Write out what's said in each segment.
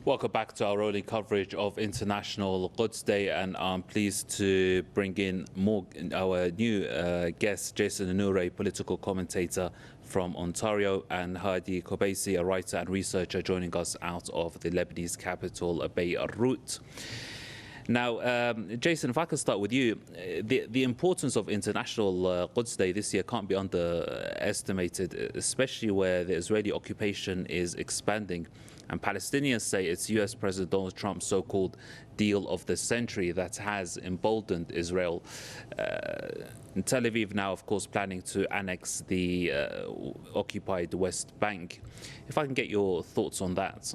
Welcome back to our rolling coverage of International Quds Day, and I'm pleased to bring in our new guest, Jason Unruhe, political commentator from Ontario, and Hadi Kobaisi, a writer and researcher, joining us out of the Lebanese capital, Beirut. Now, Jason, if I could start with you, the importance of International Quds Day this year can't be underestimated, especially where the Israeli occupation is expanding. And Palestinians say it's US President Donald Trump's so-called deal of the century that has emboldened Israel. Tel Aviv now, of course, planning to annex the occupied West Bank. If I can get your thoughts on that.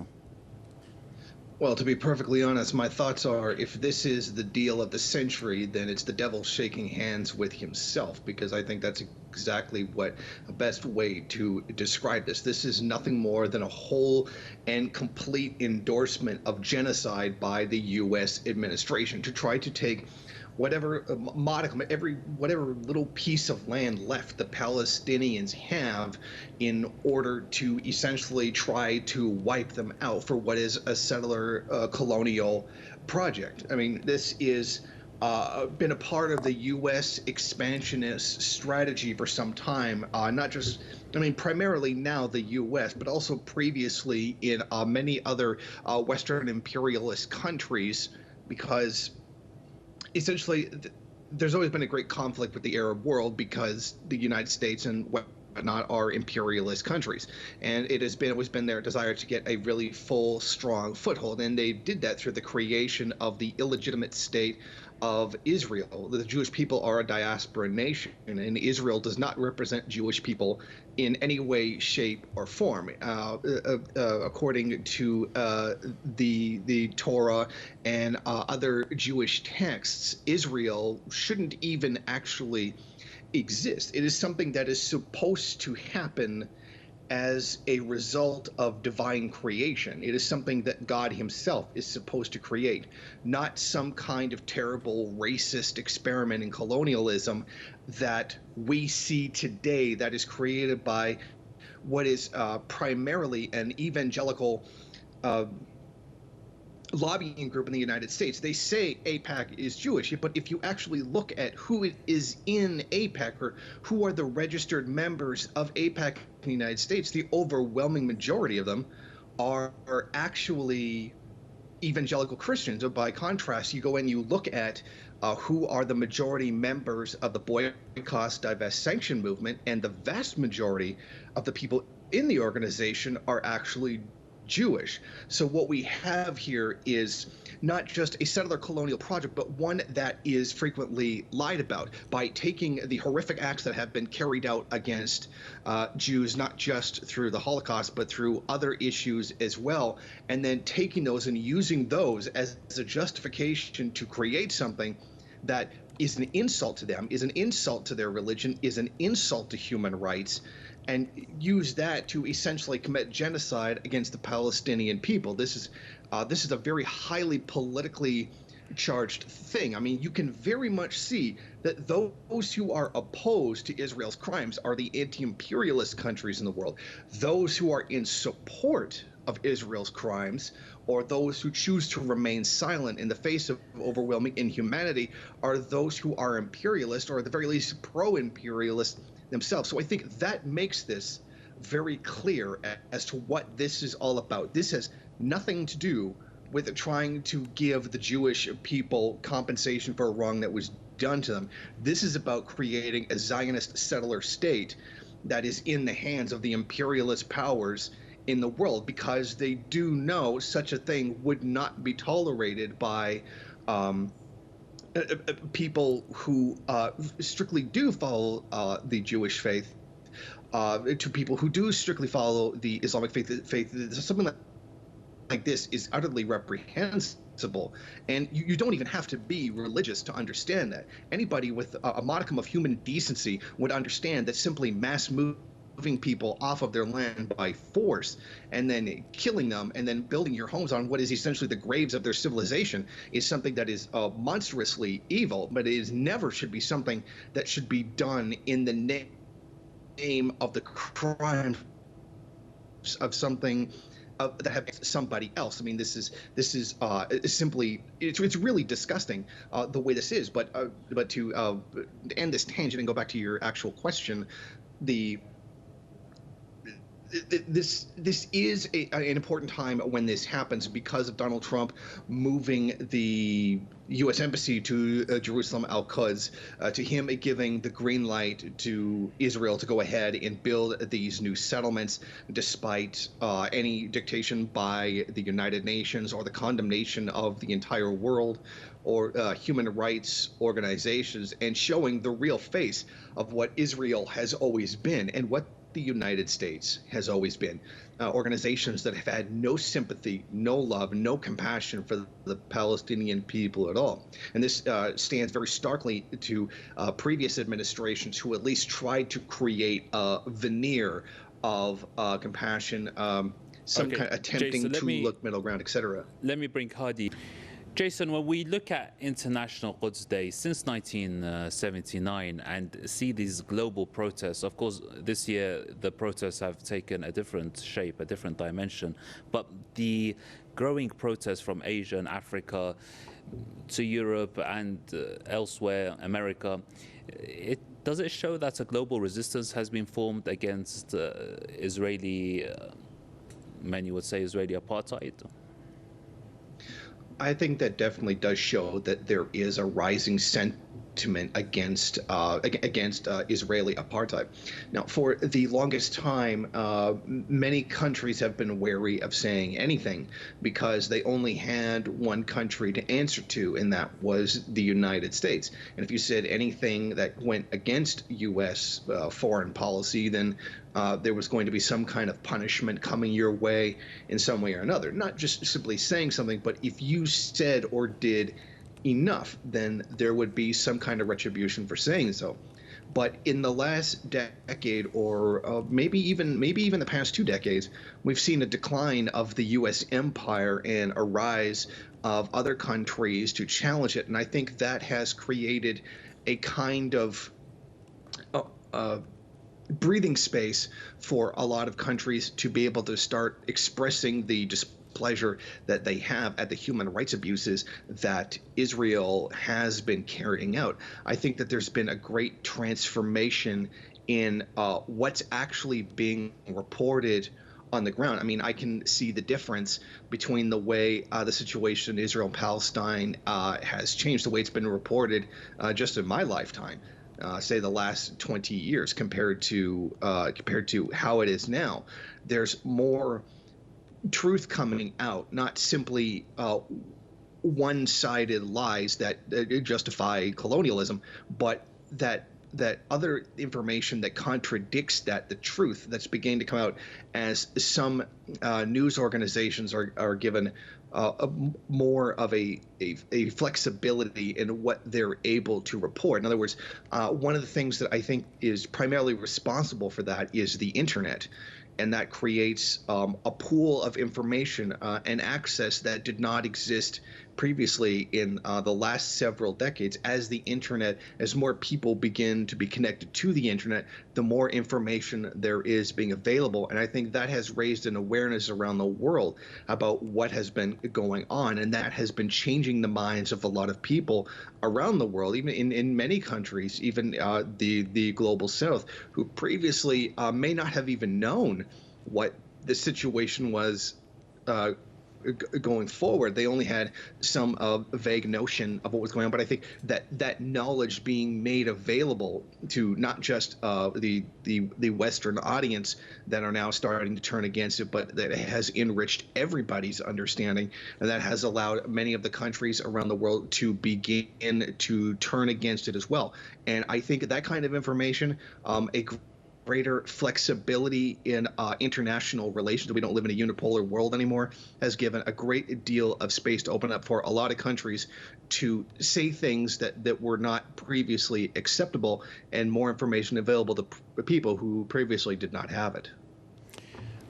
Well, to be perfectly honest, my thoughts are if this is the deal of the century, then it's the devil shaking hands with himself, because I think that's exactly what the best way to describe this. This is nothing more than a whole and complete endorsement of genocide by the U.S. administration to try to take whatever modicum, whatever little piece of land left the Palestinians have in order to essentially try to wipe them out for what is a settler colonial project. I mean, this is been a part of the U.S. expansionist strategy for some time, not just, I mean, primarily now the U.S., but also previously in many other Western imperialist countries, because essentially, there's always been a great conflict with the Arab world because the United States and whatnot are imperialist countries, and it has always been their desire to get a really full, strong foothold, and they did that through the creation of the illegitimate state of Israel. The Jewish people are a diaspora nation, and Israel does not represent Jewish people in any way, shape, or form. According to the Torah and other Jewish texts, Israel shouldn't even actually exist. It is something that is supposed to happen as a result of divine creation. It is something that God himself is supposed to create, not some kind of terrible racist experiment in colonialism that we see today that is created by what is primarily an evangelical lobbying group in the United States. They say AIPAC is Jewish, but if you actually look at who it is in AIPAC, or who are the registered members of AIPAC in the United States, the overwhelming majority of them are actually evangelical Christians. Or by contrast, you go and you look at who are the majority members of the Boycott, Divest, Sanction movement, and the vast majority of the people in the organization are actually Jewish. So what we have here is not just a settler colonial project, but one that is frequently lied about by taking the horrific acts that have been carried out against Jews, not just through the Holocaust, but through other issues as well, and then taking those and using those as a justification to create something that is an insult to them, is an insult to their religion, is an insult to human rights, and use that to essentially commit genocide against the Palestinian people. This is a very highly politically charged thing. I mean, you can very much see that those who are opposed to Israel's crimes are the anti-imperialist countries in the world. Those who are in support of Israel's crimes, or those who choose to remain silent in the face of overwhelming inhumanity, are those who are imperialist, or at the very least pro-imperialist themselves. So I think that makes this very clear as to what this is all about. This has nothing to do with trying to give the Jewish people compensation for a wrong that was done to them. This is about creating a Zionist settler state that is in the hands of the imperialist powers in the world, because they do know such a thing would not be tolerated by people who strictly do follow the Jewish faith, to people who do strictly follow the Islamic faith. Something like this is utterly reprehensible, and you don't even have to be religious to understand that. Anybody with a modicum of human decency would understand that simply mass moving people off of their land by force and then killing them and then building your homes on what is essentially the graves of their civilization is something that is monstrously evil, but it never should be something that should be done in the name of the crime of something that have somebody else. I mean, this is simply it's really disgusting the way this is. But to end this tangent and go back to your actual question, this is an important time when this happens because of Donald Trump moving the U.S. Embassy to Jerusalem al-Quds, to him giving the green light to Israel to go ahead and build these new settlements, despite any dictation by the United Nations or the condemnation of the entire world or human rights organizations, and showing the real face of what Israel has always been and what the United States has always been. Organizations that have had no sympathy, no love, no compassion for the Palestinian people at all. And this stands very starkly to previous administrations who at least tried to create a veneer of compassion, some kind of attempting to look middle ground, etc. Let me bring Hadi. Jason, when we look at International Quds Day since 1979 and see these global protests, of course, this year the protests have taken a different shape, a different dimension, but the growing protests from Asia and Africa to Europe and elsewhere, America, does it show that a global resistance has been formed against Israeli, many would say Israeli apartheid? I think that definitely does show that there is a rising sentiment against Israeli apartheid. Now, for the longest time, many countries have been wary of saying anything because they only had one country to answer to, and that was the United States. And if you said anything that went against U.S. Foreign policy, then there was going to be some kind of punishment coming your way in some way or another. Not just simply saying something, but if you said or did enough, then there would be some kind of retribution for saying so. But in the last decade, or maybe even the past 2 decades, we've seen a decline of the U.S. empire and a rise of other countries to challenge it. And I think that has created a kind of breathing space for a lot of countries to be able to start expressing the displeasure that they have at the human rights abuses that Israel has been carrying out. I think that there's been a great transformation in what's actually being reported on the ground. I mean, I can see the difference between the way the situation in Israel and Palestine has changed, the way it's been reported just in my lifetime. Say the last 20 years compared to how it is now. There's more truth coming out, not simply one-sided lies that justify colonialism, but that other information that contradicts the truth that's beginning to come out as some news organizations are given more of a flexibility in what they're able to report. In other words, one of the things that I think is primarily responsible for that is the internet. And that creates a pool of information and access that did not exist previously in the last several decades. As the internet, as more people begin to be connected to the internet, the more information there is being available. And I think that has raised an awareness around the world about what has been going on. And that has been changing the minds of a lot of people around the world, even in many countries, even the global south, who previously may not have even known what the situation was going forward. They only had some vague notion of what was going on. But I think that knowledge being made available to not just the Western audience that are now starting to turn against it, but that it has enriched everybody's understanding, and that has allowed many of the countries around the world to begin to turn against it as well. And I think that kind of information, a greater flexibility in international relations. We don't live in a unipolar world anymore, has given a great deal of space to open up for a lot of countries to say things that were not previously acceptable, and more information available to people who previously did not have it.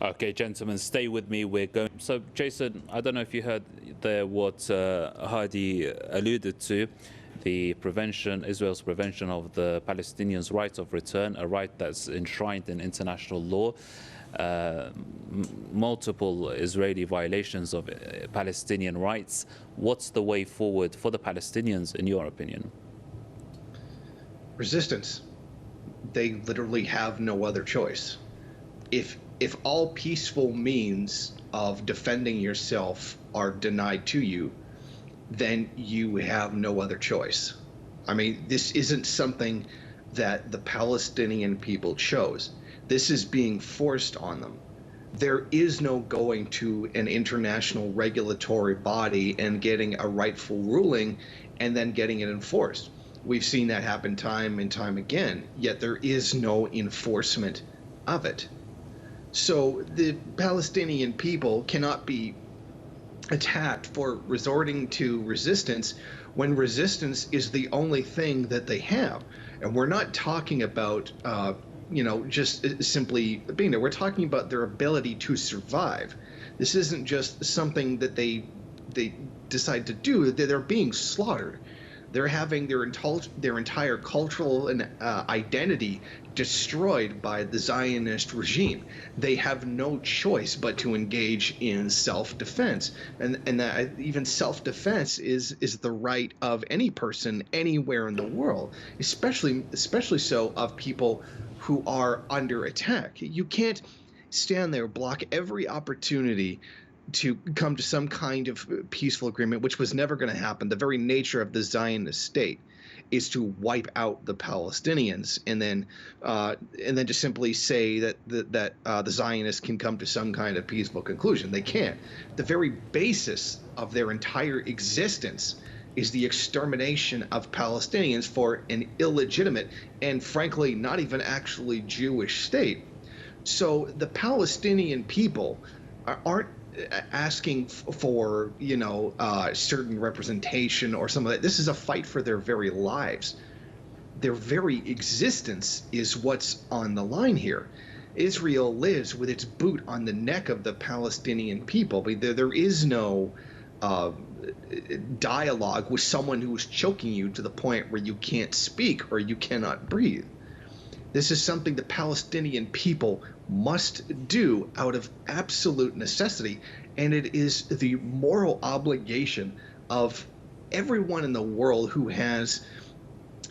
Okay, gentlemen, stay with me. We're going. So, Jason, I don't know if you heard there what Hadi alluded to. Israel's prevention of the Palestinians' right of return, a right that's enshrined in international law. multiple Israeli violations of Palestinian rights. What's the way forward for the Palestinians, in your opinion? Resistance. They literally have no other choice. If all peaceful means of defending yourself are denied to you, then you have no other choice. I mean, this isn't something that the Palestinian people chose. This is being forced on them. There is no going to an international regulatory body and getting a rightful ruling and then getting it enforced. We've seen that happen time and time again, yet there is no enforcement of it. So the Palestinian people cannot be attacked for resorting to resistance when resistance is the only thing that they have. And we're not talking about, just simply being there. We're talking about their ability to survive. This isn't just something that they decide to do. They're being slaughtered. They're having their entire cultural and identity destroyed by the Zionist regime. They have no choice but to engage in self-defense, and that even self-defense is the right of any person anywhere in the world, especially so of people who are under attack. You can't stand there, block every opportunity to come to some kind of peaceful agreement, which was never going to happen. The very nature of the Zionist state is to wipe out the Palestinians, and then just simply say that the Zionists can come to some kind of peaceful conclusion. They can't. The very basis of their entire existence is the extermination of Palestinians for an illegitimate and, frankly, not even actually Jewish state. So the Palestinian people aren't asking for certain representation or some of that. This is a fight for their very lives. Their very existence is what's on the line here. Israel lives with its boot on the neck of the Palestinian people. But there is no dialogue with someone who is choking you to the point where you can't speak or you cannot breathe. This is something the Palestinian people must do out of absolute necessity, and it is the moral obligation of everyone in the world who has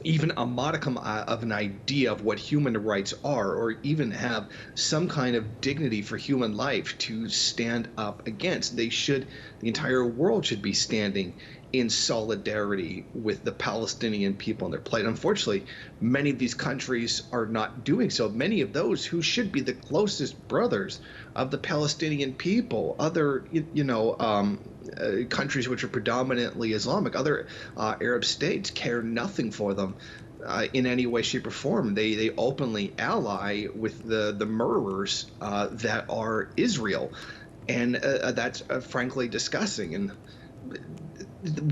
even a modicum of an idea of what human rights are, or even have some kind of dignity for human life, to stand up against. The entire world should be standing in solidarity with the Palestinian people and their plight. Unfortunately, many of these countries are not doing so. Many of those who should be the closest brothers of the Palestinian people, other countries which are predominantly Islamic, other Arab states, care nothing for them in any way, shape, or form. They openly ally with the murderers that are Israel, and that's frankly disgusting. And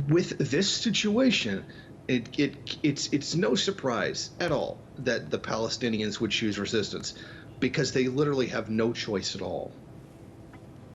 with this situation, it's no surprise at all that the Palestinians would choose resistance, because they literally have no choice at all.